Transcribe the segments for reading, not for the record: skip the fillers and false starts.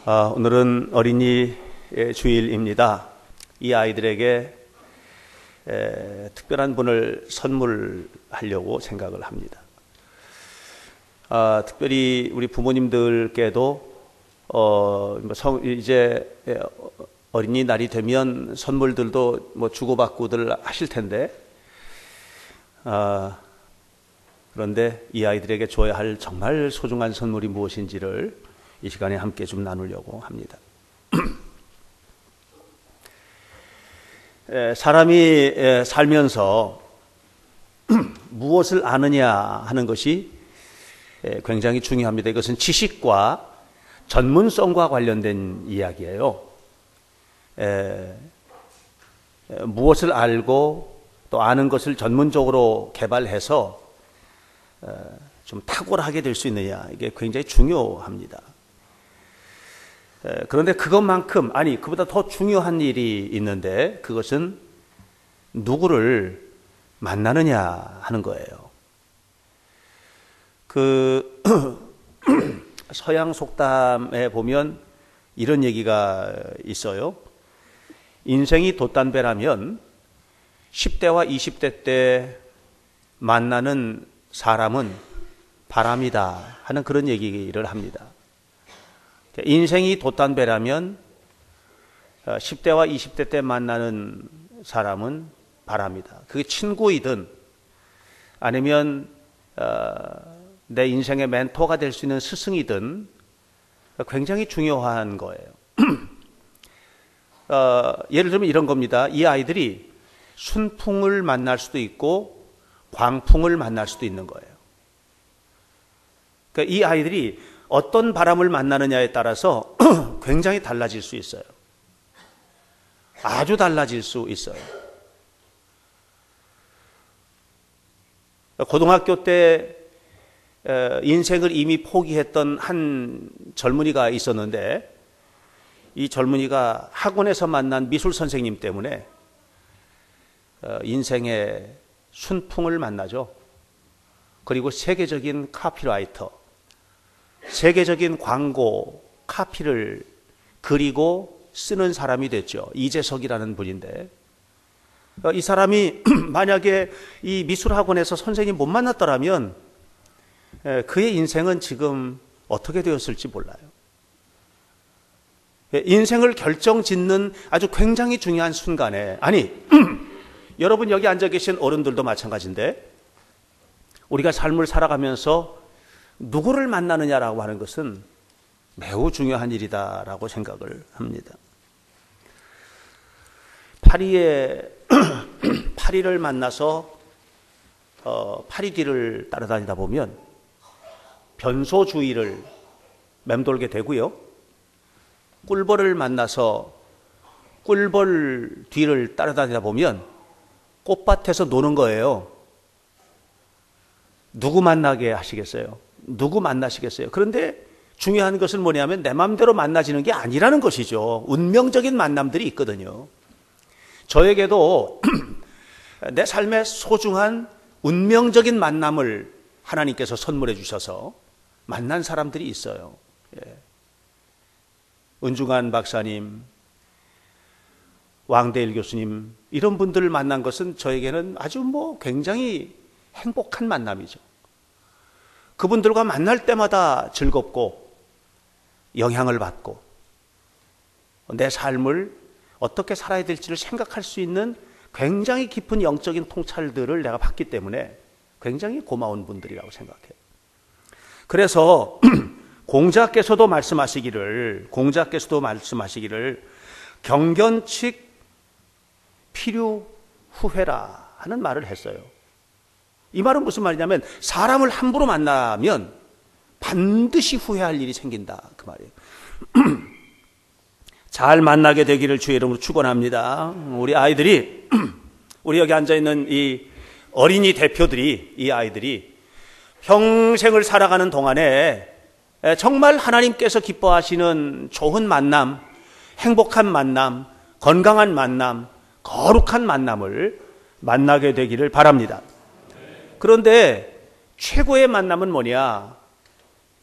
오늘은 어린이 주일입니다. 이 아이들에게 특별한 분을 선물하려고 생각을 합니다. 특별히 우리 부모님들께도 이제 어린이날이 되면 선물들도 주고받고들 하실 텐데, 그런데 이 아이들에게 줘야 할 정말 소중한 선물이 무엇인지를 이 시간에 함께 좀 나누려고 합니다. 사람이 살면서 무엇을 아느냐 하는 것이 굉장히 중요합니다. 이것은 지식과 전문성과 관련된 이야기예요. 무엇을 알고 또 아는 것을 전문적으로 개발해서 좀 탁월하게 될 수 있느냐, 이게 굉장히 중요합니다. 그런데 그것만큼, 그보다 더 중요한 일이 있는데, 그것은 누구를 만나느냐 하는 거예요. 서양 속담에 보면 이런 얘기가 있어요. 인생이 돛담배라면 10대와 20대 때 만나는 사람은 바람이다 하는 그런 얘기를 합니다. 인생이 돛담배라면 10대와 20대 때 만나는 사람은 바람이다. 그게 친구이든 아니면 내 인생의 멘토가 될 수 있는 스승이든 굉장히 중요한 거예요. 예를 들면 이런 겁니다. 이 아이들이 순풍을 만날 수도 있고 광풍을 만날 수도 있는 거예요. 그러니까 이 아이들이 어떤 바람을 만나느냐에 따라서 굉장히 달라질 수 있어요. 아주 달라질 수 있어요. 고등학교 때 인생을 이미 포기했던 한 젊은이가 있었는데, 이 젊은이가 학원에서 만난 미술 선생님 때문에 인생의 순풍을 만나죠. 그리고 세계적인 카피라이터, 세계적인 광고 카피를 그리고 쓰는 사람이 됐죠. 이재석이라는 분인데, 이 사람이 만약에 이 미술학원에서 선생님 못 만났더라면 그의 인생은 지금 어떻게 되었을지 몰라요. 인생을 결정짓는 아주 굉장히 중요한 순간에, 여러분 여기 앉아 계신 어른들도 마찬가지인데, 우리가 삶을 살아가면서 누구를 만나느냐라고 하는 것은 매우 중요한 일이다라고 생각을 합니다. 파리를 만나서 파리 뒤를 따라다니다 보면 변소주의를 맴돌게 되고요. 꿀벌을 만나서 꿀벌 뒤를 따라다니다 보면 꽃밭에서 노는 거예요. 누구 만나게 하시겠어요? 누구 만나시겠어요? 그런데 중요한 것은 뭐냐면 내 마음대로 만나지는 게 아니라는 것이죠. 운명적인 만남들이 있거든요. 저에게도 내 삶의 소중한 운명적인 만남을 하나님께서 선물해 주셔서 만난 사람들이 있어요. 은중한 박사님, 왕대일 교수님, 이런 분들을 만난 것은 저에게는 아주 굉장히 행복한 만남이죠. 그분들과 만날 때마다 즐겁고 영향을 받고 내 삶을 어떻게 살아야 될지를 생각할 수 있는 굉장히 깊은 영적인 통찰들을 내가 받기 때문에 굉장히 고마운 분들이라고 생각해요. 그래서 공자께서도 말씀하시기를 경견칙 필유 후회라 하는 말을 했어요. 이 말은 무슨 말이냐면 사람을 함부로 만나면 반드시 후회할 일이 생긴다, 그 말이에요. 잘 만나게 되기를 주의 이름으로 축원합니다. 우리 아이들이, 우리 여기 앉아있는 이 어린이 대표들이, 이 아이들이 평생을 살아가는 동안에 정말 하나님께서 기뻐하시는 좋은 만남, 행복한 만남, 건강한 만남, 거룩한 만남을 만나게 되기를 바랍니다. 그런데 최고의 만남은 뭐냐?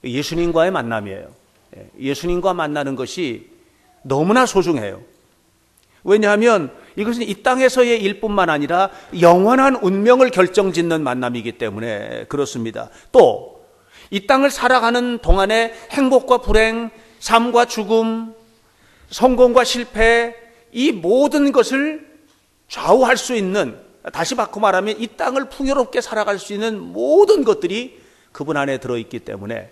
예수님과의 만남이에요. 예수님과 만나는 것이 너무나 소중해요. 왜냐하면 이것은 이 땅에서의 일뿐만 아니라 영원한 운명을 결정짓는 만남이기 때문에 그렇습니다. 또 이 땅을 살아가는 동안에 행복과 불행, 삶과 죽음, 성공과 실패, 이 모든 것을 좌우할 수 있는, 다시 바꿔 말하면 이 땅을 풍요롭게 살아갈 수 있는 모든 것들이 그분 안에 들어있기 때문에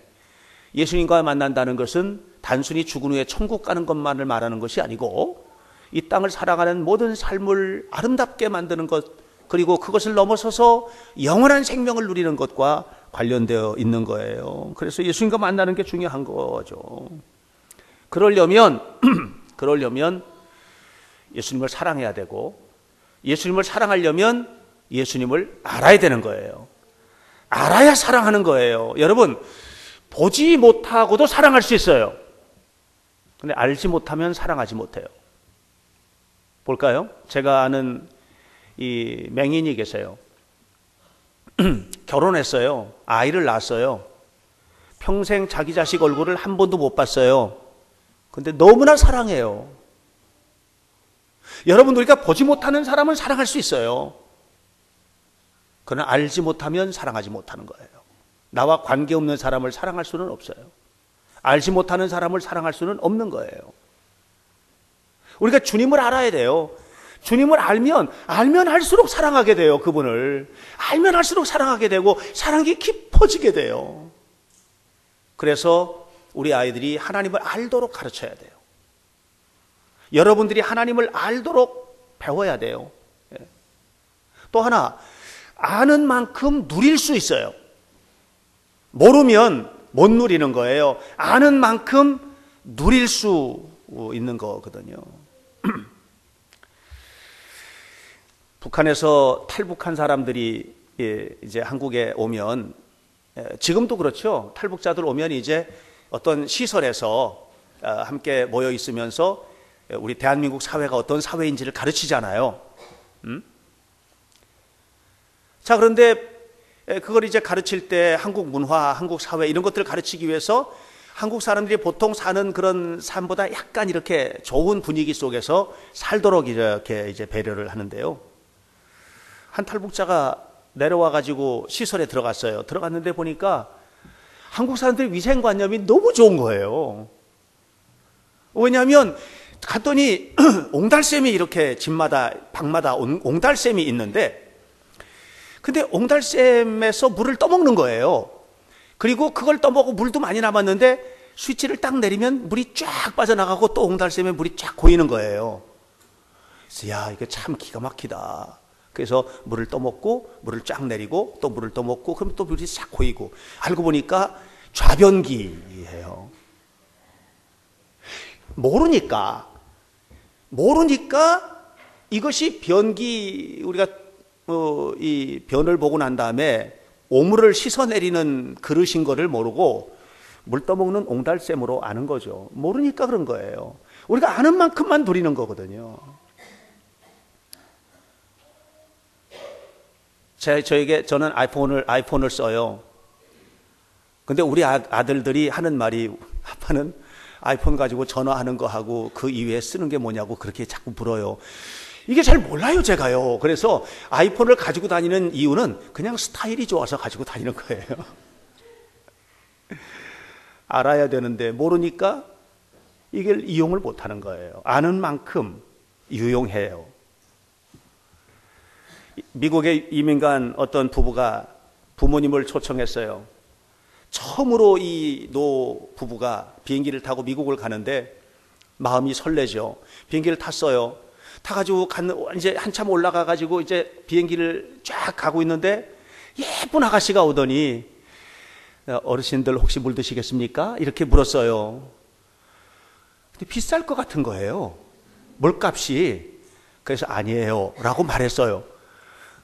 예수님과 만난다는 것은 단순히 죽은 후에 천국 가는 것만을 말하는 것이 아니고 이 땅을 살아가는 모든 삶을 아름답게 만드는 것, 그리고 그것을 넘어서서 영원한 생명을 누리는 것과 관련되어 있는 거예요. 그래서 예수님과 만나는 게 중요한 거죠. 그러려면 예수님을 사랑해야 되고, 예수님을 사랑하려면 예수님을 알아야 되는 거예요. 알아야 사랑하는 거예요. 여러분, 보지 못하고도 사랑할 수 있어요. 근데 알지 못하면 사랑하지 못해요. 볼까요? 제가 아는 이 맹인이 계세요. 결혼했어요. 아이를 낳았어요. 평생 자기 자식 얼굴을 한 번도 못 봤어요. 근데 너무나 사랑해요. 여러분, 우리가 보지 못하는 사람은 사랑할 수 있어요. 그러나 알지 못하면 사랑하지 못하는 거예요. 나와 관계없는 사람을 사랑할 수는 없어요. 알지 못하는 사람을 사랑할 수는 없는 거예요. 우리가 주님을 알아야 돼요. 주님을 알면 할수록 사랑하게 돼요. 그분을 알면 할수록 사랑하게 되고 사랑이 깊어지게 돼요. 그래서 우리 아이들이 하나님을 알도록 가르쳐야 돼요. 여러분들이 하나님을 알도록 배워야 돼요. 또 하나, 아는 만큼 누릴 수 있어요. 모르면 못 누리는 거예요. 아는 만큼 누릴 수 있는 거거든요. 북한에서 탈북한 사람들이 이제 한국에 오면, 지금도 그렇죠. 탈북자들 오면 이제 어떤 시설에서 함께 모여 있으면서 우리 대한민국 사회가 어떤 사회인지를 가르치잖아요. 자, 그런데 그걸 이제 가르칠 때 한국 문화, 한국 사회 이런 것들을 가르치기 위해서 한국 사람들이 보통 사는 그런 삶보다 약간 이렇게 좋은 분위기 속에서 살도록 이렇게 이제 배려를 하는데요. 한 탈북자가 내려와 가지고 시설에 들어갔어요. 들어갔는데 보니까 한국 사람들의 위생관념이 너무 좋은 거예요. 왜냐하면 갔더니 옹달샘이 이렇게 집마다 방마다 옹달샘이 있는데, 근데 옹달샘에서 물을 떠먹는 거예요. 그리고 그걸 떠먹고 물도 많이 남았는데 스위치를 딱 내리면 물이 쫙 빠져나가고 또 옹달샘에 물이 쫙 고이는 거예요. 그래서 야, 이거 참 기가 막히다. 그래서 물을 떠먹고 물을 쫙 내리고 또 물을 떠먹고 그럼 또 물이 싹 고이고, 알고 보니까 좌변기예요. 모르니까 이것이 변기, 우리가 이 변을 보고 난 다음에 오물을 씻어내리는 그릇인 거를 모르고 물 떠먹는 옹달샘으로 아는 거죠. 모르니까 그런 거예요. 우리가 아는 만큼만 누리는 거거든요. 저는 아이폰을 써요. 근데 우리 아들들이 하는 말이, 아빠는 아이폰 가지고 전화하는 거 하고 그 이외에 쓰는 게 뭐냐고 그렇게 자꾸 물어요. 이게 잘 몰라요, 제가요. 그래서 아이폰을 가지고 다니는 이유는 그냥 스타일이 좋아서 가지고 다니는 거예요. 알아야 되는데 모르니까 이걸 이용을 못하는 거예요. 아는 만큼 유용해요. 미국에 이민 간 어떤 부부가 부모님을 초청했어요. 처음으로 이 노 부부가 비행기를 타고 미국을 가는데 마음이 설레죠. 비행기를 탔어요. 타가지고 이제 한참 올라가가지고 이제 비행기를 쫙 가고 있는데 예쁜 아가씨가 오더니, 어르신들 혹시 물 드시겠습니까? 이렇게 물었어요. 근데 비쌀 것 같은 거예요, 물값이. 그래서 아니에요 라고 말했어요.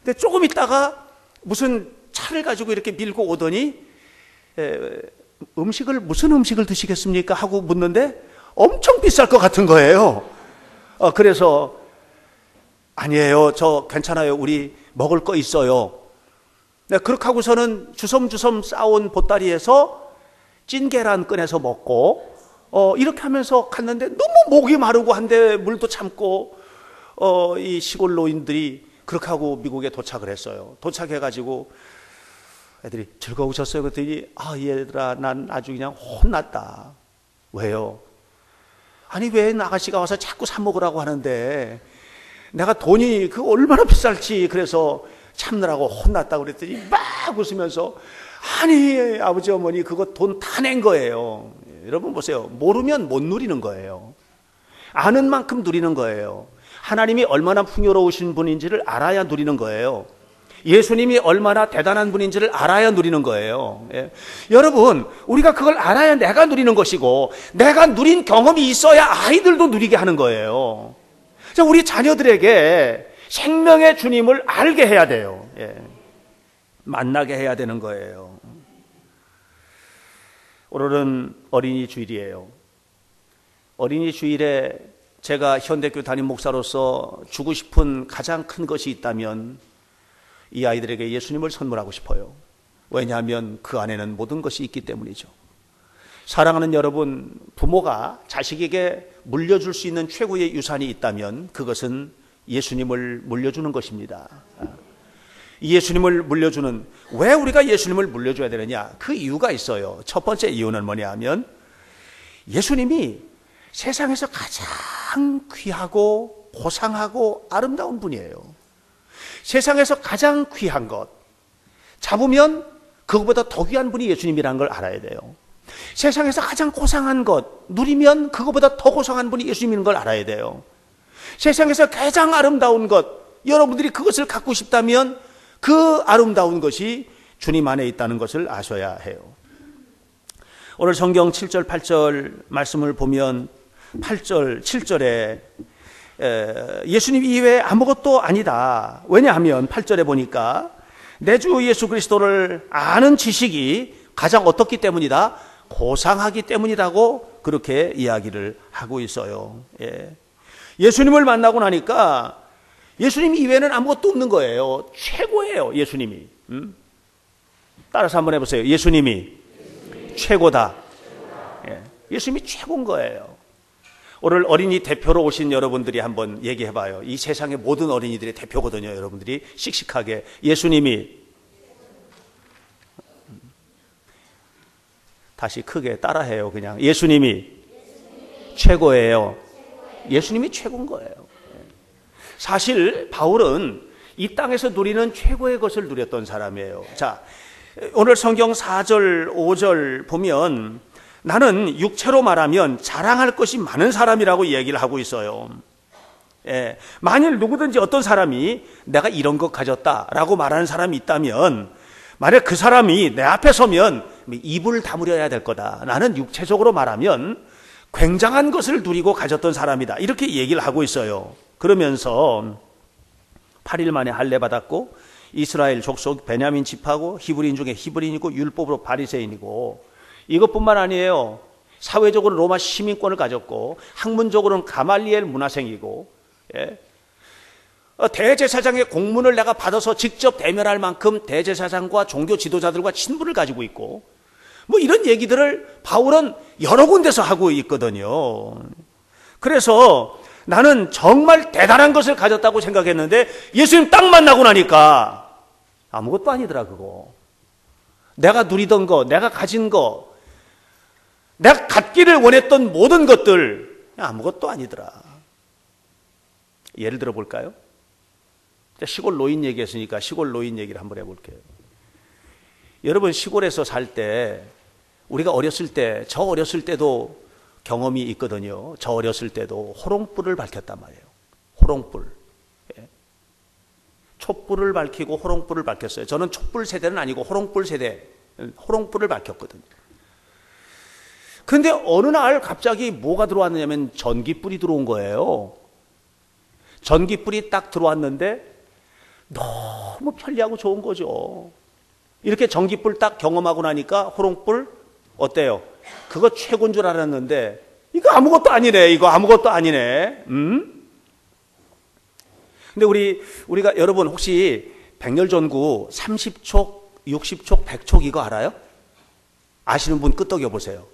근데 조금 있다가 무슨 차를 가지고 이렇게 밀고 오더니 무슨 음식을 드시겠습니까? 하고 묻는데 엄청 비쌀 것 같은 거예요. 그래서 아니에요, 저 괜찮아요, 우리 먹을 거 있어요. 그렇게 하고서는 주섬주섬 싸온 보따리에서 찐계란 꺼내서 먹고, 이렇게 하면서 갔는데 너무 목이 마르고 한데 물도 참고 이 시골 노인들이 그렇게 하고 미국에 도착을 했어요. 도착해가지고 애들이 즐거우셨어요? 그랬더니 얘들아 난 아주 그냥 혼났다. 왜요? 아니 왜 아가씨가 와서 자꾸 사 먹으라고 하는데 내가 돈이 그 얼마나 비쌀지 그래서 참느라고 혼났다고 그랬더니 막 웃으면서 아니 아버지 어머니 그거 돈 다 낸 거예요. 여러분 보세요. 모르면 못 누리는 거예요. 아는 만큼 누리는 거예요. 하나님이 얼마나 풍요로우신 분인지를 알아야 누리는 거예요. 예수님이 얼마나 대단한 분인지를 알아야 누리는 거예요. 예. 여러분 우리가 그걸 알아야 내가 누리는 것이고 내가 누린 경험이 있어야 아이들도 누리게 하는 거예요. 자, 우리 자녀들에게 생명의 주님을 알게 해야 돼요. 예. 만나게 해야 되는 거예요. 오늘은 어린이 주일이에요. 어린이 주일에 제가 현대교 담임 목사로서 주고 싶은 가장 큰 것이 있다면 이 아이들에게 예수님을 선물하고 싶어요. 왜냐하면 그 안에는 모든 것이 있기 때문이죠. 사랑하는 여러분, 부모가 자식에게 물려줄 수 있는 최고의 유산이 있다면 그것은 예수님을 물려주는 것입니다. 예수님을 물려주는, 왜 우리가 예수님을 물려줘야 되느냐? 그 이유가 있어요. 첫 번째 이유는 뭐냐 하면 예수님이 세상에서 가장 귀하고 고상하고 아름다운 분이에요. 세상에서 가장 귀한 것 잡으면 그것보다 더 귀한 분이 예수님이라는 걸 알아야 돼요. 세상에서 가장 고상한 것 누리면 그것보다 더 고상한 분이 예수님인 걸 알아야 돼요. 세상에서 가장 아름다운 것, 여러분들이 그것을 갖고 싶다면 그 아름다운 것이 주님 안에 있다는 것을 아셔야 해요. 오늘 성경 7절 8절 말씀을 보면 8절 7절에 예수님 이외에 아무것도 아니다. 왜냐하면 8절에 보니까 내 주 예수 그리스도를 아는 지식이 가장 어떻기 때문이다? 고상하기 때문이라고 그렇게 이야기를 하고 있어요. 예. 예수님을 만나고 나니까 예수님 이외에는 아무것도 없는 거예요. 최고예요, 예수님이. 따라서 한번 해보세요. 예수님이 최고다. 예. 예수님이 최고인 거예요. 오늘 어린이 대표로 오신 여러분들이 한번 얘기해봐요. 이 세상의 모든 어린이들의 대표거든요. 여러분들이 씩씩하게 예수님이, 다시 크게 따라해요. 그냥 예수님이 최고예요. 예수님이 최고인 거예요. 사실 바울은 이 땅에서 누리는 최고의 것을 누렸던 사람이에요. 자, 오늘 성경 4절 5절 보면 나는 육체로 말하면 자랑할 것이 많은 사람이라고 얘기를 하고 있어요. 예, 만일 누구든지 어떤 사람이 내가 이런 것 가졌다라고 말하는 사람이 있다면 만약 그 사람이 내 앞에 서면 입을 다물어야 될 거다. 나는 육체적으로 말하면 굉장한 것을 누리고 가졌던 사람이다. 이렇게 얘기를 하고 있어요. 그러면서 8일 만에 할례 받았고 이스라엘 족속 베냐민 집하고 히브리인 중에 히브리인이고 율법으로 바리새인이고 이것뿐만 아니에요. 사회적으로 로마 시민권을 가졌고 학문적으로는 가말리엘 문화생이고 예. 대제사장의 공문을 내가 받아서 직접 대면할 만큼 대제사장과 종교 지도자들과 친분을 가지고 있고 뭐 이런 얘기들을 바울은 여러 군데서 하고 있거든요. 그래서 나는 정말 대단한 것을 가졌다고 생각했는데 예수님 딱 만나고 나니까 아무것도 아니더라. 그거 내가 누리던 거, 내가 가진 거, 내가 갖기를 원했던 모든 것들 아무것도 아니더라. 예를 들어 볼까요? 시골 노인 얘기했으니까 시골 노인 얘기를 한번 해볼게요. 여러분 시골에서 살 때 우리가 어렸을 때, 저 어렸을 때도 경험이 있거든요. 저 어렸을 때도 호롱불을 밝혔단 말이에요. 호롱불. 예. 촛불을 밝히고 호롱불을 밝혔어요. 저는 촛불 세대는 아니고 호롱불 세대, 호롱불을 밝혔거든요. 그런데 어느 날 갑자기 뭐가 들어왔느냐면 전기불이 들어온 거예요. 전기불이 딱 들어왔는데 너무 편리하고 좋은 거죠. 이렇게 전기불 딱 경험하고 나니까 호롱불 어때요? 그거 최고인 줄 알았는데 이거 아무것도 아니네. 이거 아무것도 아니네. 근데 우리가 여러분 혹시 백열전구 30촉, 60촉, 100촉 이거 알아요? 아시는 분 끄떡여 보세요.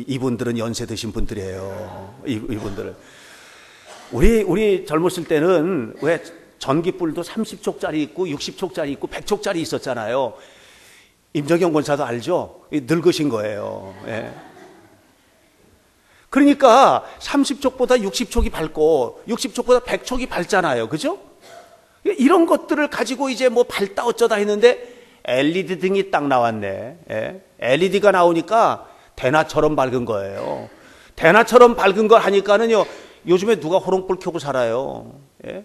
이분들은 연세 드신 분들이에요. 이분들은. 우리 젊었을 때는 왜 전기불도 30촉짜리 있고 60촉짜리 있고 100촉짜리 있었잖아요. 임정영 권사도 알죠? 늙으신 거예요. 예. 그러니까 30촉보다 60촉이 밝고 60촉보다 100촉이 밝잖아요. 그죠? 이런 것들을 가지고 이제 뭐 밝다 어쩌다 했는데 LED 등이 딱 나왔네. 예. LED가 나오니까 대낮처럼 밝은 거예요. 대낮처럼 밝은 걸 하니까는요, 요즘에 누가 호롱불 켜고 살아요. 예?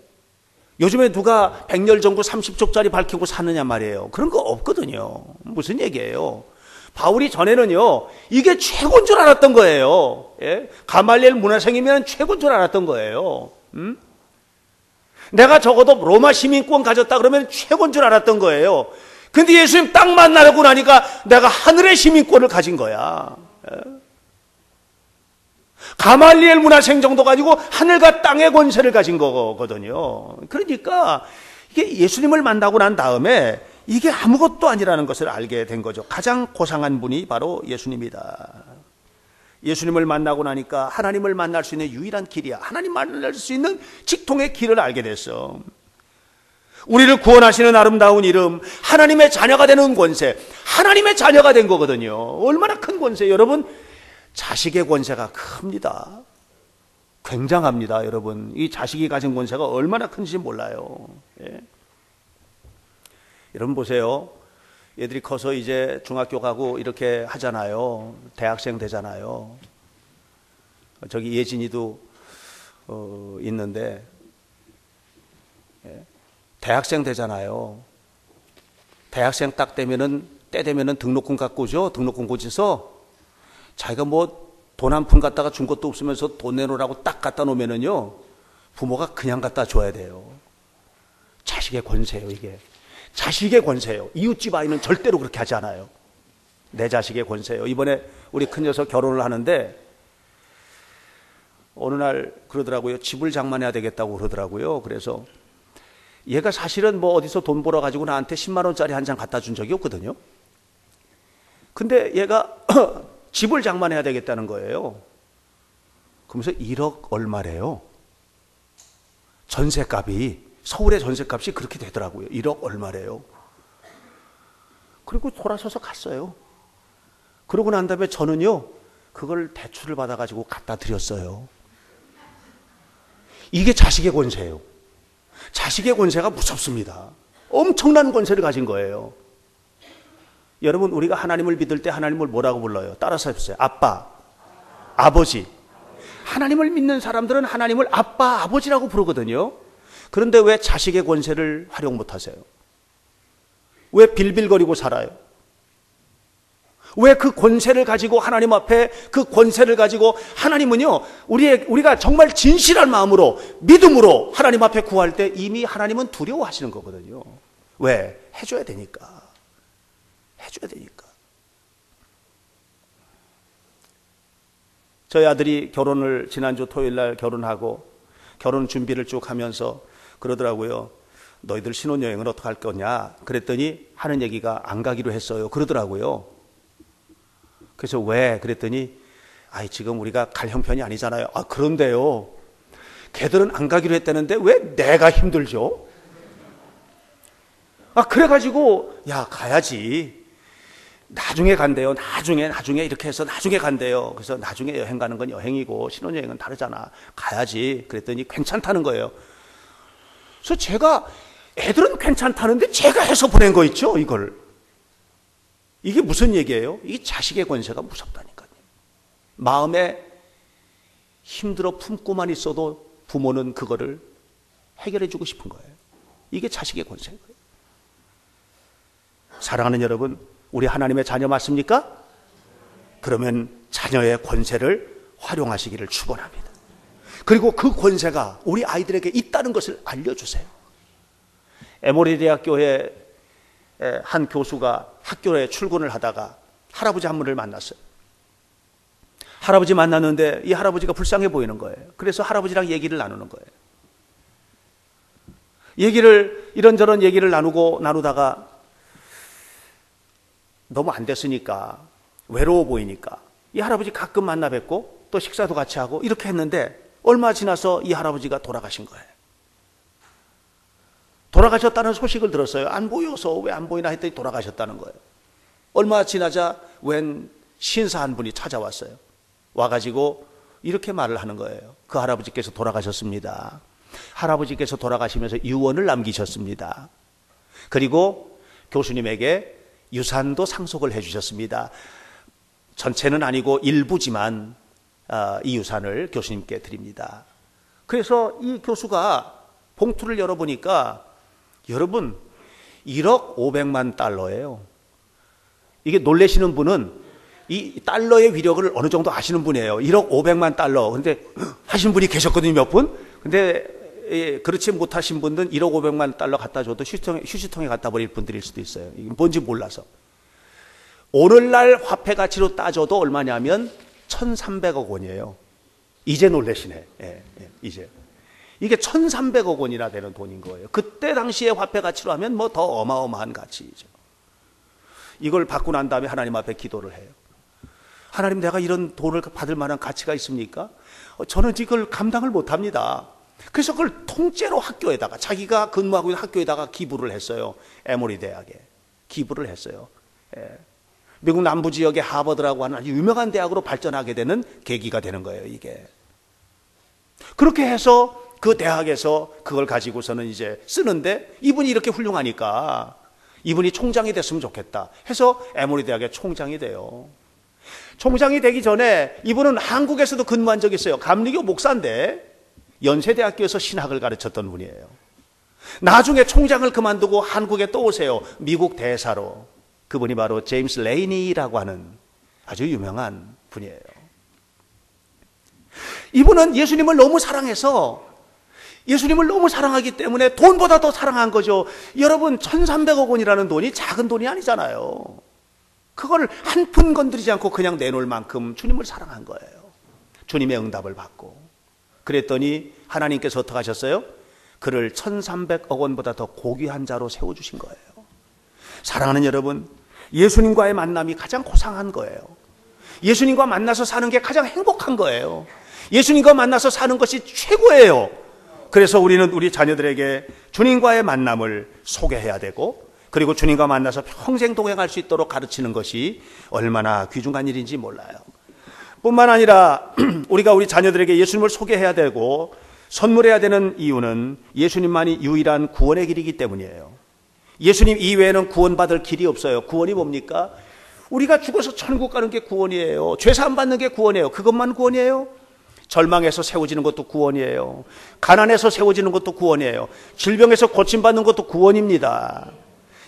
요즘에 누가 백열전구 30촉짜리 밝히고 사느냐 말이에요. 그런 거 없거든요. 무슨 얘기예요? 바울이 전에는요, 이게 최고인 줄 알았던 거예요. 예? 가말리엘 문화생이면 최고인 줄 알았던 거예요. 내가 적어도 로마 시민권 가졌다 그러면 최고인 줄 알았던 거예요. 근데 예수님 딱 만나고 나니까 내가 하늘의 시민권을 가진 거야. 예? 가말리엘 문화생 정도 가지고 하늘과 땅의 권세를 가진 거거든요. 그러니까 이게 예수님을 만나고 난 다음에 이게 아무것도 아니라는 것을 알게 된 거죠. 가장 고상한 분이 바로 예수님이다. 예수님을 만나고 나니까 하나님을 만날 수 있는 유일한 길이야. 하나님 만날 수 있는 직통의 길을 알게 됐어. 우리를 구원하시는 아름다운 이름, 하나님의 자녀가 되는 권세, 하나님의 자녀가 된 거거든요. 얼마나 큰 권세, 여러분. 자식의 권세가 큽니다. 굉장합니다, 여러분. 이 자식이 가진 권세가 얼마나 큰지 몰라요. 예. 여러분 보세요. 얘들이 커서 이제 중학교 가고 이렇게 하잖아요. 대학생 되잖아요. 저기 예진이도 있는데, 예. 대학생 되잖아요. 대학생 딱 되면은, 때 되면은 등록금 갖고 오죠. 등록금 고지서. 자기가 뭐 돈 한 푼 갖다가 준 것도 없으면서 돈 내놓으라고 딱 갖다 놓으면은요, 부모가 그냥 갖다 줘야 돼요. 자식의 권세예요, 이게. 자식의 권세예요. 이웃집 아이는 절대로 그렇게 하지 않아요. 내 자식의 권세예요. 이번에 우리 큰 녀석 결혼을 하는데 어느 날 그러더라고요. 집을 장만해야 되겠다고 그러더라고요. 그래서 얘가 사실은 뭐 어디서 돈 벌어 가지고 나한테 10만 원짜리 한 장 갖다 준 적이 없거든요. 근데 얘가 집을 장만해야 되겠다는 거예요. 그러면서 1억 얼마래요. 전세값이, 서울의 전세값이 그렇게 되더라고요. 1억 얼마래요. 그리고 돌아서서 갔어요. 그러고 난 다음에 저는요, 그걸 대출을 받아가지고 갖다 드렸어요. 이게 자식의 권세예요. 자식의 권세가 무섭습니다. 엄청난 권세를 가진 거예요. 여러분, 우리가 하나님을 믿을 때 하나님을 뭐라고 불러요? 따라서 해보세요. 아빠, 아버지. 하나님을 믿는 사람들은 하나님을 아빠, 아버지라고 부르거든요. 그런데 왜 자식의 권세를 활용 못하세요? 왜 빌빌거리고 살아요? 왜 그 권세를 가지고 하나님 앞에 그 권세를 가지고 하나님은요, 우리가 정말 진실한 마음으로 믿음으로 하나님 앞에 구할 때 이미 하나님은 두려워하시는 거거든요. 왜? 해줘야 되니까. 해줘야 되니까. 저희 아들이 결혼을 지난주 토요일 날 결혼하고 결혼 준비를 쭉 하면서 그러더라고요. 너희들 신혼여행은 어떻게 할 거냐? 그랬더니 하는 얘기가 안 가기로 했어요. 그러더라고요. 그래서 왜? 그랬더니 지금 우리가 갈 형편이 아니잖아요. 그런데요. 걔들은 안 가기로 했다는데 왜 내가 힘들죠? 그래가지고 야, 가야지. 나중에 간대요. 나중에 이렇게 해서 나중에 간대요. 그래서 나중에 여행 가는 건 여행이고 신혼여행은 다르잖아. 가야지. 그랬더니 괜찮다는 거예요. 그래서 제가 애들은 괜찮다는데 제가 해서 보낸 거 있죠, 이걸. 이게 무슨 얘기예요? 이게 자식의 권세가 무섭다니까요. 마음에 힘들어 품고만 있어도 부모는 그거를 해결해 주고 싶은 거예요. 이게 자식의 권세인 거예요. 사랑하는 여러분, 우리 하나님의 자녀 맞습니까? 그러면 자녀의 권세를 활용하시기를 축원합니다. 그리고 그 권세가 우리 아이들에게 있다는 것을 알려주세요. 에모리 대학교에 한 교수가 학교에 출근을 하다가 할아버지 한 분을 만났어요. 할아버지 만났는데 이 할아버지가 불쌍해 보이는 거예요. 그래서 할아버지랑 얘기를 나누는 거예요. 이런저런 얘기를 나누다가 너무 안 됐으니까, 외로워 보이니까 이 할아버지 가끔 만나 뵙고 또 식사도 같이 하고 이렇게 했는데 얼마 지나서 이 할아버지가 돌아가신 거예요. 돌아가셨다는 소식을 들었어요. 안 보여서 왜 안 보이나 했더니 돌아가셨다는 거예요. 얼마 지나자 웬 신사 한 분이 찾아왔어요. 와가지고 이렇게 말을 하는 거예요. 그 할아버지께서 돌아가셨습니다. 할아버지께서 돌아가시면서 유언을 남기셨습니다. 그리고 교수님에게 유산도 상속을 해주셨습니다. 전체는 아니고 일부지만 이 유산을 교수님께 드립니다. 그래서 이 교수가 봉투를 열어보니까 여러분 1억 500만 달러예요. 이게 놀라시는 분은 이 달러의 위력을 어느 정도 아시는 분이에요. 1억 500만 달러. 근데 하신 분이 계셨거든요, 몇 분. 근데 그렇지 못하신 분들은 1억 500만 달러 갖다 줘도 휴지통에 갖다 버릴 분들일 수도 있어요. 이게 뭔지 몰라서. 오늘날 화폐 가치로 따져도 얼마냐면 1,300억 원이에요. 이제 놀라시네. 이제. 이게 1,300억 원이나 되는 돈인 거예요. 그때 당시에 화폐 가치로 하면 뭐 더 어마어마한 가치이죠. 이걸 받고 난 다음에 하나님 앞에 기도를 해요. 하나님, 내가 이런 돈을 받을 만한 가치가 있습니까? 저는 이걸 감당을 못합니다. 그래서 그걸 통째로 학교에다가, 자기가 근무하고 있는 학교에다가 기부를 했어요. 에모리 대학에 기부를 했어요. 미국 남부 지역의 하버드라고 하는 아주 유명한 대학으로 발전하게 되는 계기가 되는 거예요, 이게. 그렇게 해서 그 대학에서 그걸 가지고서는 이제 쓰는데, 이분이 이렇게 훌륭하니까 이분이 총장이 됐으면 좋겠다 해서 에모리 대학의 총장이 돼요. 총장이 되기 전에 이분은 한국에서도 근무한 적이 있어요. 감리교 목사인데 연세대학교에서 신학을 가르쳤던 분이에요. 나중에 총장을 그만두고 한국에 또 오세요. 미국 대사로. 그분이 바로 제임스 레이니라고 하는 아주 유명한 분이에요. 이분은 예수님을 너무 사랑해서, 예수님을 너무 사랑하기 때문에 돈보다 더 사랑한 거죠. 여러분, 1,300억 원이라는 돈이 작은 돈이 아니잖아요. 그걸 한 푼 건드리지 않고 그냥 내놓을 만큼 주님을 사랑한 거예요. 주님의 응답을 받고. 그랬더니 하나님께서 어떻게 하셨어요? 그를 1,300억 원보다 더 고귀한 자로 세워주신 거예요. 사랑하는 여러분, 예수님과의 만남이 가장 고상한 거예요. 예수님과 만나서 사는 게 가장 행복한 거예요. 예수님과 만나서 사는 것이 최고예요. 그래서 우리는 우리 자녀들에게 주님과의 만남을 소개해야 되고, 그리고 주님과 만나서 평생 동행할 수 있도록 가르치는 것이 얼마나 귀중한 일인지 몰라요. 뿐만 아니라 우리가 우리 자녀들에게 예수님을 소개해야 되고 선물해야 되는 이유는 예수님만이 유일한 구원의 길이기 때문이에요. 예수님 이외에는 구원받을 길이 없어요. 구원이 뭡니까? 우리가 죽어서 천국 가는 게 구원이에요. 죄사함 받는 게 구원이에요. 그것만 구원이에요? 절망에서 세워지는 것도 구원이에요. 가난에서 세워지는 것도 구원이에요. 질병에서 고침받는 것도 구원입니다.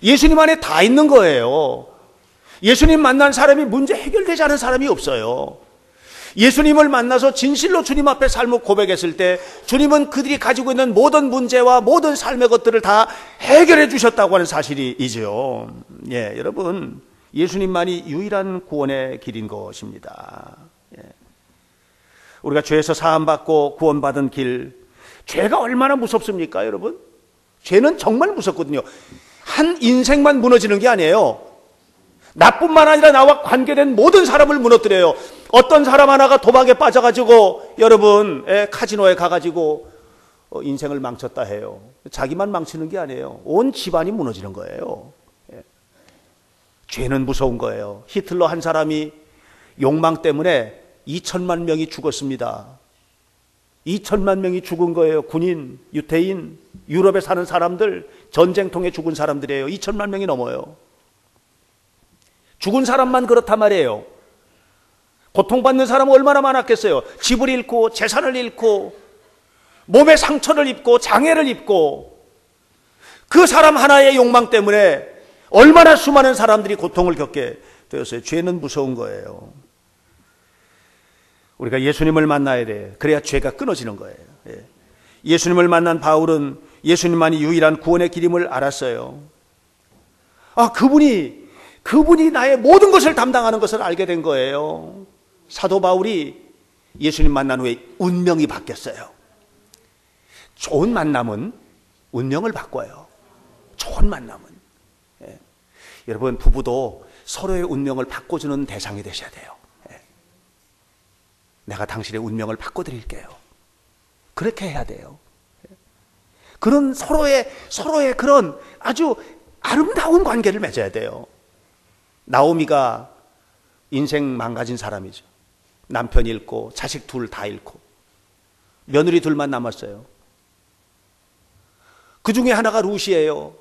예수님 안에 다 있는 거예요. 예수님 만난 사람이 문제 해결되지 않은 사람이 없어요. 예수님을 만나서 진실로 주님 앞에 삶을 고백했을 때 주님은 그들이 가지고 있는 모든 문제와 모든 삶의 것들을 다 해결해 주셨다고 하는 사실이죠. 여러분, 예수님만이 유일한 구원의 길인 것입니다. 우리가 죄에서 사함받고 구원받은 길, 죄가 얼마나 무섭습니까, 여러분? 죄는 정말 무섭거든요. 한 인생만 무너지는 게 아니에요. 나뿐만 아니라 나와 관계된 모든 사람을 무너뜨려요. 어떤 사람 하나가 도박에 빠져가지고 여러분 카지노에 가가지고 인생을 망쳤다 해요. 자기만 망치는 게 아니에요. 온 집안이 무너지는 거예요. 죄는 무서운 거예요. 히틀러 한 사람이 욕망 때문에 2천만 명이 죽었습니다. 2천만 명이 죽은 거예요. 군인, 유태인, 유럽에 사는 사람들, 전쟁 통해 죽은 사람들이에요. 2천만 명이 넘어요. 죽은 사람만 그렇단 말이에요. 고통받는 사람은 얼마나 많았겠어요. 집을 잃고 재산을 잃고 몸에 상처를 입고 장애를 입고 그 사람 하나의 욕망 때문에 얼마나 수많은 사람들이 고통을 겪게 되었어요. 죄는 무서운 거예요. 우리가 예수님을 만나야 돼. 그래야 죄가 끊어지는 거예요. 예수님을 만난 바울은 예수님만이 유일한 구원의 길임을 알았어요. 그분이 나의 모든 것을 담당하는 것을 알게 된 거예요. 사도 바울이 예수님 만난 후에 운명이 바뀌었어요. 좋은 만남은 운명을 바꿔요. 좋은 만남은. 여러분, 부부도 서로의 운명을 바꿔주는 대상이 되셔야 돼요. 내가 당신의 운명을 바꿔드릴게요. 그렇게 해야 돼요. 그런 서로의 그런 아주 아름다운 관계를 맺어야 돼요. 나오미가 인생 망가진 사람이죠. 남편 잃고 자식 둘 다 잃고 며느리 둘만 남았어요. 그 중에 하나가 룻이에요.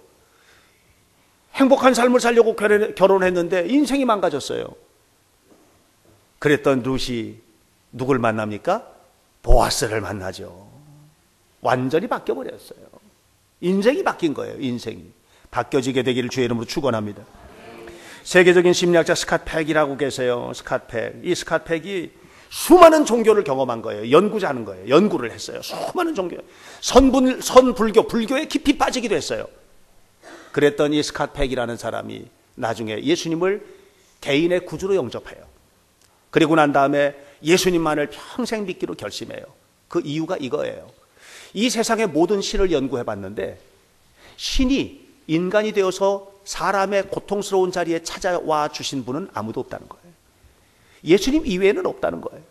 행복한 삶을 살려고 결혼했는데 인생이 망가졌어요. 그랬던 룻이 누굴 만납니까? 보아스를 만나죠. 완전히 바뀌어버렸어요. 인생이 바뀐 거예요. 인생이 바뀌어지게 되기를 주의 이름으로 축원합니다. 세계적인 심리학자 스캇 팩이라고 계세요. 스캇 팩. 이 스캇 팩이 수많은 종교를 경험한 거예요. 연구자는 거예요. 연구를 했어요. 수많은 종교. 선불교, 불교에 깊이 빠지기도 했어요. 그랬던 이 스캇 팩이라는 사람이 나중에 예수님을 개인의 구주로 영접해요. 그리고 난 다음에 예수님만을 평생 믿기로 결심해요. 그 이유가 이거예요. 이 세상의 모든 신을 연구해 봤는데 신이 인간이 되어서 사람의 고통스러운 자리에 찾아와 주신 분은 아무도 없다는 거예요. 예수님 이외에는 없다는 거예요.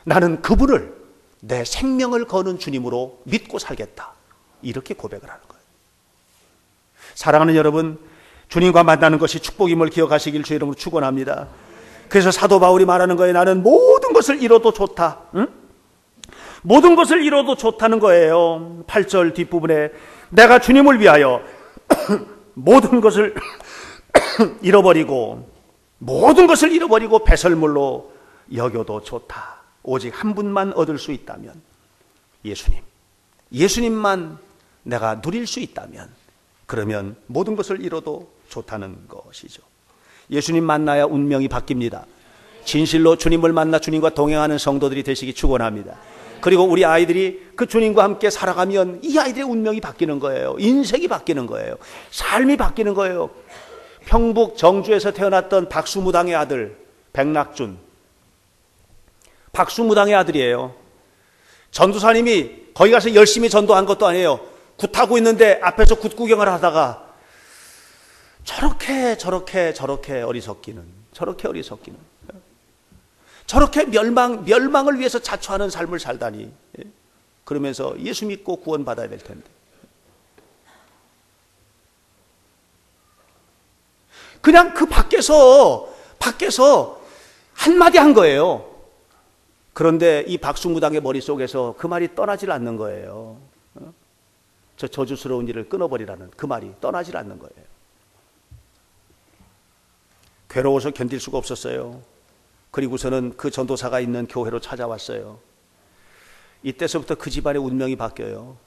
나는 그분을 내 생명을 거는 주님으로 믿고 살겠다. 이렇게 고백을 하는 거예요. 사랑하는 여러분, 주님과 만나는 것이 축복임을 기억하시길 주의 이름으로 축원합니다. 그래서 사도 바울이 말하는 거예요. 나는 모든 것을 잃어도 좋다. 응? 모든 것을 잃어도 좋다는 거예요. 8절 뒷부분에 내가 주님을 위하여 모든 것을 잃어버리고 배설물로 여겨도 좋다. 오직 한 분만 얻을 수 있다면 예수님만 내가 누릴 수 있다면 그러면 모든 것을 잃어도 좋다는 것이죠. 예수님 만나야 운명이 바뀝니다. 진실로 주님을 만나 주님과 동행하는 성도들이 되시기 축원합니다. 그리고 우리 아이들이 그 주님과 함께 살아가면 이 아이들의 운명이 바뀌는 거예요. 인생이 바뀌는 거예요. 삶이 바뀌는 거예요. 평북 정주에서 태어났던 박수무당의 아들 백낙준, 박수무당의 아들이에요. 전도사님이 거기 가서 열심히 전도한 것도 아니에요. 굿하고 있는데 앞에서 굿 구경을 하다가 저렇게 어리석기는 저렇게 멸망을 위해서 자초하는 삶을 살다니. 그러면서 예수 믿고 구원받아야 될 텐데 그냥 그 밖에서 한마디 한 거예요. 그런데 이 박수무당의 머릿속에서 그 말이 떠나질 않는 거예요. 저 저주스러운 일을 끊어버리라는 그 말이 떠나질 않는 거예요. 괴로워서 견딜 수가 없었어요. 그리고서는 그 전도사가 있는 교회로 찾아왔어요. 이때서부터 그 집안의 운명이 바뀌어요.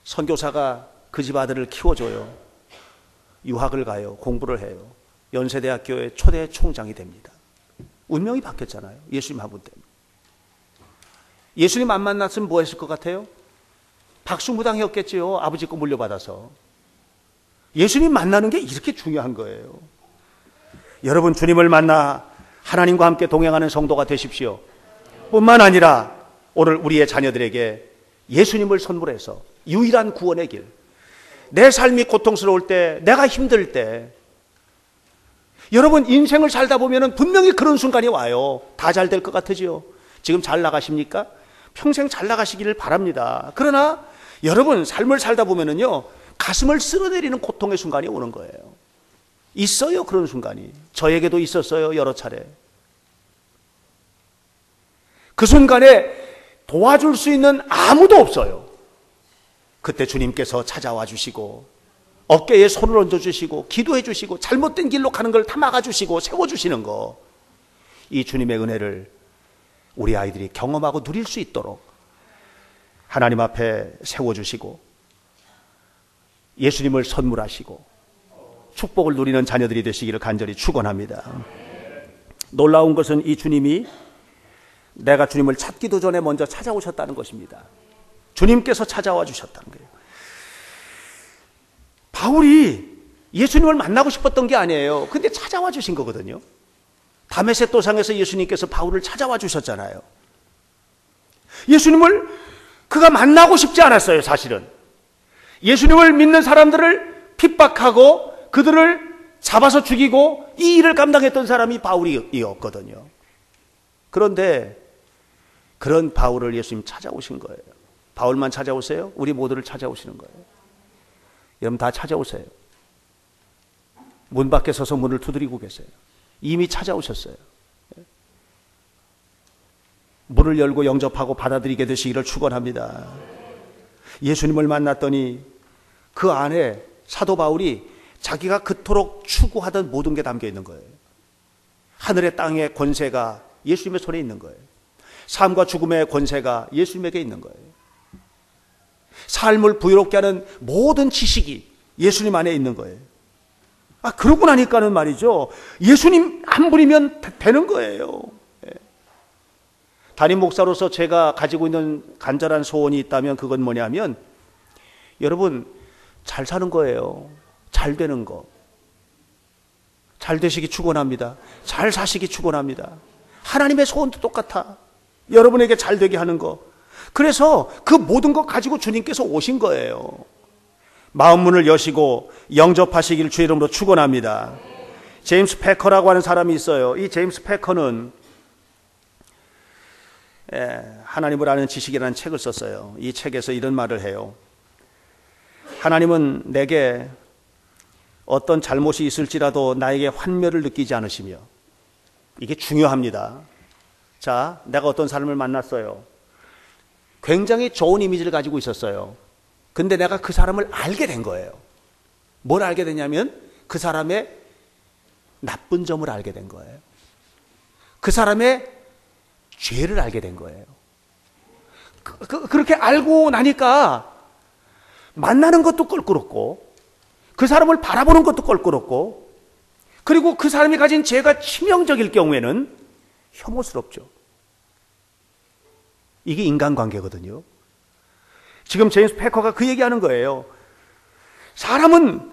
선교사가 그 집 아들을 키워줘요. 유학을 가요. 공부를 해요. 연세대학교의 초대 총장이 됩니다. 운명이 바뀌었잖아요. 예수님 한 분 때문에. 예수님 안 만났으면 뭐 했을 것 같아요? 박수무당이었겠지요. 아버지 거 물려받아서. 예수님 만나는 게 이렇게 중요한 거예요. 여러분, 주님을 만나 하나님과 함께 동행하는 성도가 되십시오. 뿐만 아니라 오늘 우리의 자녀들에게 예수님을 선물해서 유일한 구원의 길, 내 삶이 고통스러울 때, 내가 힘들 때, 여러분 인생을 살다 보면 분명히 그런 순간이 와요. 다 잘 될 것 같으지요. 지금 잘 나가십니까? 평생 잘 나가시기를 바랍니다. 그러나 여러분 삶을 살다 보면은요, 가슴을 쓸어내리는 고통의 순간이 오는 거예요. 있어요. 그런 순간이. 저에게도 있었어요. 여러 차례. 그 순간에 도와줄 수 있는 아무도 없어요. 그때 주님께서 찾아와 주시고 어깨에 손을 얹어주시고 기도해 주시고 잘못된 길로 가는 걸 다 막아주시고 세워주시는 거, 이 주님의 은혜를 우리 아이들이 경험하고 누릴 수 있도록 하나님 앞에 세워주시고 예수님을 선물하시고 축복을 누리는 자녀들이 되시기를 간절히 축원합니다. 놀라운 것은 이 주님이 내가 주님을 찾기도 전에 먼저 찾아오셨다는 것입니다. 주님께서 찾아와 주셨다는 거예요. 바울이 예수님을 만나고 싶었던 게 아니에요. 근데 찾아와 주신 거거든요. 다메섹 도상에서 예수님께서 바울을 찾아와 주셨잖아요. 예수님을 그가 만나고 싶지 않았어요. 사실은 예수님을 믿는 사람들을 핍박하고 그들을 잡아서 죽이고 이 일을 감당했던 사람이 바울이었거든요. 그런데 그런 바울을 예수님 찾아오신 거예요. 바울만 찾아오세요? 우리 모두를 찾아오시는 거예요. 여러분 다 찾아오세요. 문 밖에 서서 문을 두드리고 계세요. 이미 찾아오셨어요. 문을 열고 영접하고 받아들이게 되시기를 축원합니다. 예수님을 만났더니 그 안에 사도 바울이 자기가 그토록 추구하던 모든 게 담겨 있는 거예요. 하늘의 땅의 권세가 예수님의 손에 있는 거예요. 삶과 죽음의 권세가 예수님에게 있는 거예요. 삶을 부유롭게 하는 모든 지식이 예수님 안에 있는 거예요. 그러고 나니까는 말이죠, 예수님 안 부리면 되는 거예요. 담임 목사로서 제가 가지고 있는 간절한 소원이 있다면 그건 뭐냐면, 여러분 잘 사는 거예요. 잘 되는 거. 잘 되시기 축원합니다. 잘 사시기 축원합니다. 하나님의 소원도 똑같아. 여러분에게 잘 되게 하는 거. 그래서 그 모든 것 가지고 주님께서 오신 거예요. 마음 문을 여시고 영접하시기를 주의 이름으로 축원합니다. 제임스 패커라고 하는 사람이 있어요. 이 제임스 패커는 하나님을 아는 지식이라는 책을 썼어요. 이 책에서 이런 말을 해요. 하나님은 내게 어떤 잘못이 있을지라도 나에게 환멸을 느끼지 않으시며, 이게 중요합니다. 자, 내가 어떤 사람을 만났어요. 굉장히 좋은 이미지를 가지고 있었어요. 근데 내가 그 사람을 알게 된 거예요. 뭘 알게 됐냐면 그 사람의 나쁜 점을 알게 된 거예요. 그 사람의 죄를 알게 된 거예요. 그렇게 알고 나니까 만나는 것도 껄끄럽고, 그 사람을 바라보는 것도 껄끄럽고, 그리고 그 사람이 가진 죄가 치명적일 경우에는 혐오스럽죠. 이게 인간관계거든요. 지금 제임스 패커가 그 얘기하는 거예요. 사람은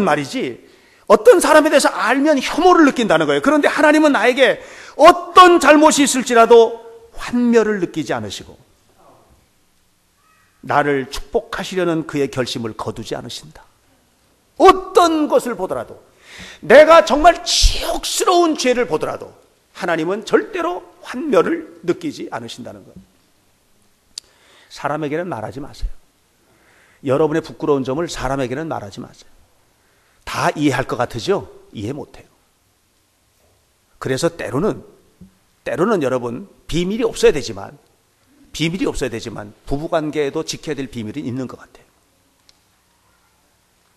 말이지, 어떤 사람에 대해서 알면 혐오를 느낀다는 거예요. 그런데 하나님은 나에게 어떤 잘못이 있을지라도 환멸을 느끼지 않으시고 나를 축복하시려는 그의 결심을 거두지 않으신다. 어떤 것을 보더라도, 내가 정말 치욕스러운 죄를 보더라도 하나님은 절대로 환멸을 느끼지 않으신다는 거예요. 사람에게는 말하지 마세요. 여러분의 부끄러운 점을 사람에게는 말하지 마세요. 다 이해할 것 같으죠? 이해 못해요. 그래서 때로는 여러분 비밀이 없어야 되지만 부부관계에도 지켜야 될 비밀이 있는 것 같아요.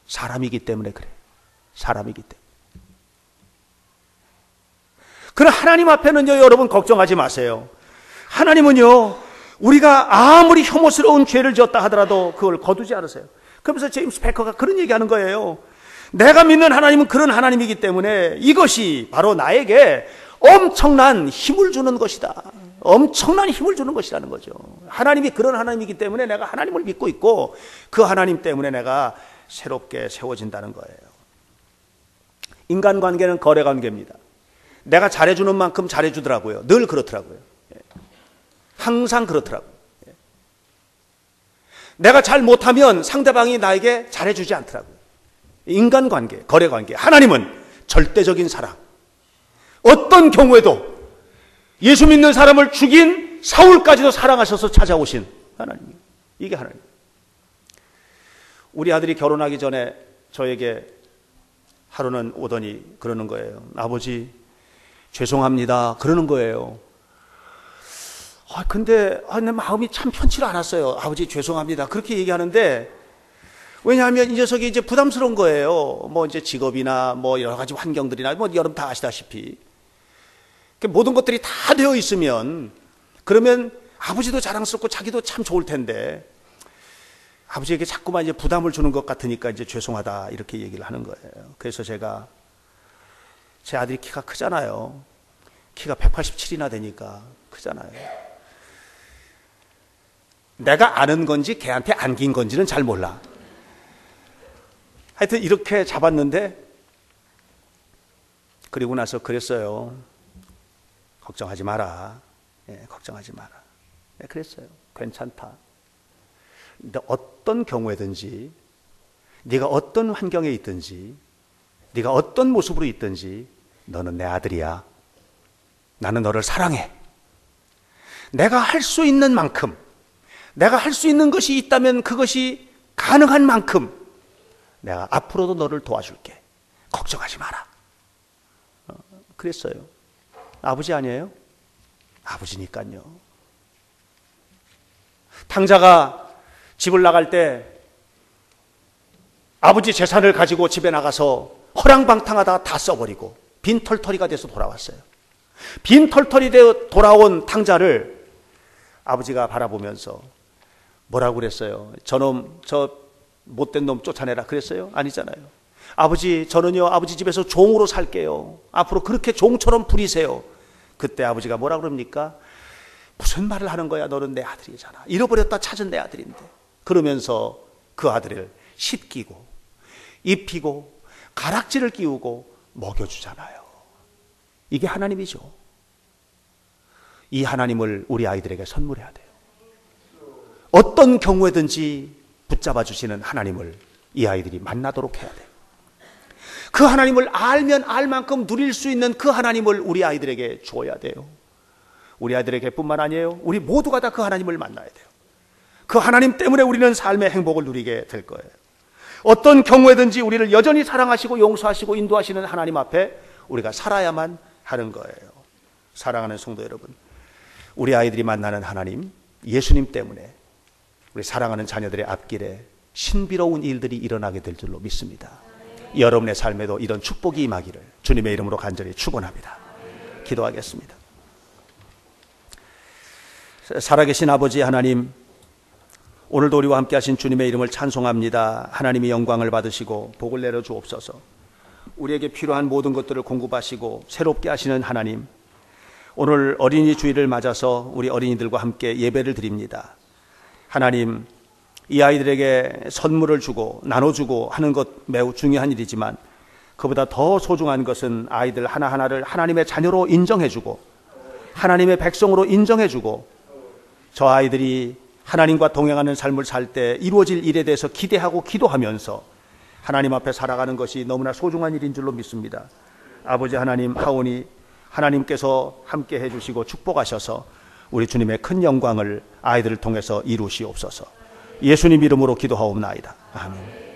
사람이기 때문에 그래요. 사람이기 때문에. 그러나 하나님 앞에는요, 여러분 걱정하지 마세요. 하나님은요, 우리가 아무리 혐오스러운 죄를 지었다 하더라도 그걸 거두지 않으세요. 그러면서 제임스 패커가 그런 얘기하는 거예요. 내가 믿는 하나님은 그런 하나님이기 때문에 이것이 바로 나에게 엄청난 힘을 주는 것이다. 엄청난 힘을 주는 것이라는 거죠. 하나님이 그런 하나님이기 때문에 내가 하나님을 믿고 있고, 그 하나님 때문에 내가 새롭게 세워진다는 거예요. 인간관계는 거래관계입니다. 내가 잘해주는 만큼 잘해주더라고요. 늘 그렇더라고요. 항상 그렇더라고요. 내가 잘 못하면 상대방이 나에게 잘해주지 않더라고요. 인간관계, 거래관계. 하나님은 절대적인 사랑. 어떤 경우에도 예수 믿는 사람을 죽인 사울까지도 사랑하셔서 찾아오신 하나님. 이게 하나님. 우리 아들이 결혼하기 전에 저에게 하루는 오더니 그러는 거예요. 아버지, 죄송합니다. 그러는 거예요. 근데 내 마음이 참 편치가 않았어요. 아버지, 죄송합니다. 그렇게 얘기하는데, 왜냐하면 이 녀석이 이제 부담스러운 거예요. 뭐 이제 직업이나 뭐 여러 가지 환경들이나 뭐 여러분 다 아시다시피. 모든 것들이 다 되어 있으면, 그러면 아버지도 자랑스럽고 자기도 참 좋을 텐데, 아버지에게 자꾸만 이제 부담을 주는 것 같으니까 이제 죄송하다 이렇게 얘기를 하는 거예요. 그래서 제가, 제 아들이 키가 크잖아요. 키가 187이나 되니까 크잖아요. 내가 아는 건지 걔한테 안긴 건지는 잘 몰라. 하여튼 이렇게 잡았는데, 그리고 나서 그랬어요. 걱정하지 마라. 걱정하지 마라. 그랬어요. 괜찮다. 근데 어떤 경우에든지, 네가 어떤 환경에 있든지, 네가 어떤 모습으로 있든지 너는 내 아들이야. 나는 너를 사랑해. 내가 할 수 있는 만큼, 내가 할 수 있는 것이 있다면 그것이 가능한 만큼 내가 앞으로도 너를 도와줄게. 걱정하지 마라. 그랬어요. 아버지 아니에요? 아버지니까요. 탕자가 집을 나갈 때 아버지 재산을 가지고 집에 나가서 허랑방탕하다가 다 써버리고 빈털터리가 돼서 돌아왔어요. 빈털터리 되어 돌아온 탕자를 아버지가 바라보면서 뭐라고 그랬어요? 저놈, 저 못된 놈 쫓아내라 그랬어요? 아니잖아요. 아버지, 저는요 아버지 집에서 종으로 살게요. 앞으로 그렇게 종처럼 부리세요. 그때 아버지가 뭐라 그럽니까? 무슨 말을 하는 거야? 너는 내 아들이잖아. 잃어버렸다 찾은 내 아들인데. 그러면서 그 아들을 씻기고 입히고 가락지를 끼우고 먹여주잖아요. 이게 하나님이죠. 이 하나님을 우리 아이들에게 선물해야 돼요. 어떤 경우에든지 붙잡아 주시는 하나님을 이 아이들이 만나도록 해야 돼요. 그 하나님을 알면 알 만큼 누릴 수 있는 그 하나님을 우리 아이들에게 줘야 돼요. 우리 아이들에게 뿐만 아니에요. 우리 모두가 다 그 하나님을 만나야 돼요. 그 하나님 때문에 우리는 삶의 행복을 누리게 될 거예요. 어떤 경우에든지 우리를 여전히 사랑하시고 용서하시고 인도하시는 하나님 앞에 우리가 살아야만 하는 거예요. 사랑하는 성도 여러분, 우리 아이들이 만나는 하나님, 예수님 때문에 우리 사랑하는 자녀들의 앞길에 신비로운 일들이 일어나게 될 줄로 믿습니다. 여러분의 삶에도 이런 축복이 임하기를 주님의 이름으로 간절히 축원합니다. 기도하겠습니다. 살아계신 아버지 하나님, 오늘도 우리와 함께 하신 주님의 이름을 찬송합니다. 하나님이 영광을 받으시고 복을 내려 주옵소서. 우리에게 필요한 모든 것들을 공급하시고 새롭게 하시는 하나님, 오늘 어린이 주일을 맞아서 우리 어린이들과 함께 예배를 드립니다. 하나님, 이 아이들에게 선물을 주고 나눠주고 하는 것 매우 중요한 일이지만 그보다 더 소중한 것은 아이들 하나하나를 하나님의 자녀로 인정해주고 하나님의 백성으로 인정해주고 저 아이들이 하나님과 동행하는 삶을 살 때 이루어질 일에 대해서 기대하고 기도하면서 하나님 앞에 살아가는 것이 너무나 소중한 일인 줄로 믿습니다. 아버지 하나님, 하오니 하나님께서 함께 해주시고 축복하셔서 우리 주님의 큰 영광을 아이들을 통해서 이루시옵소서. 예수님 이름으로 기도하옵나이다. 아멘.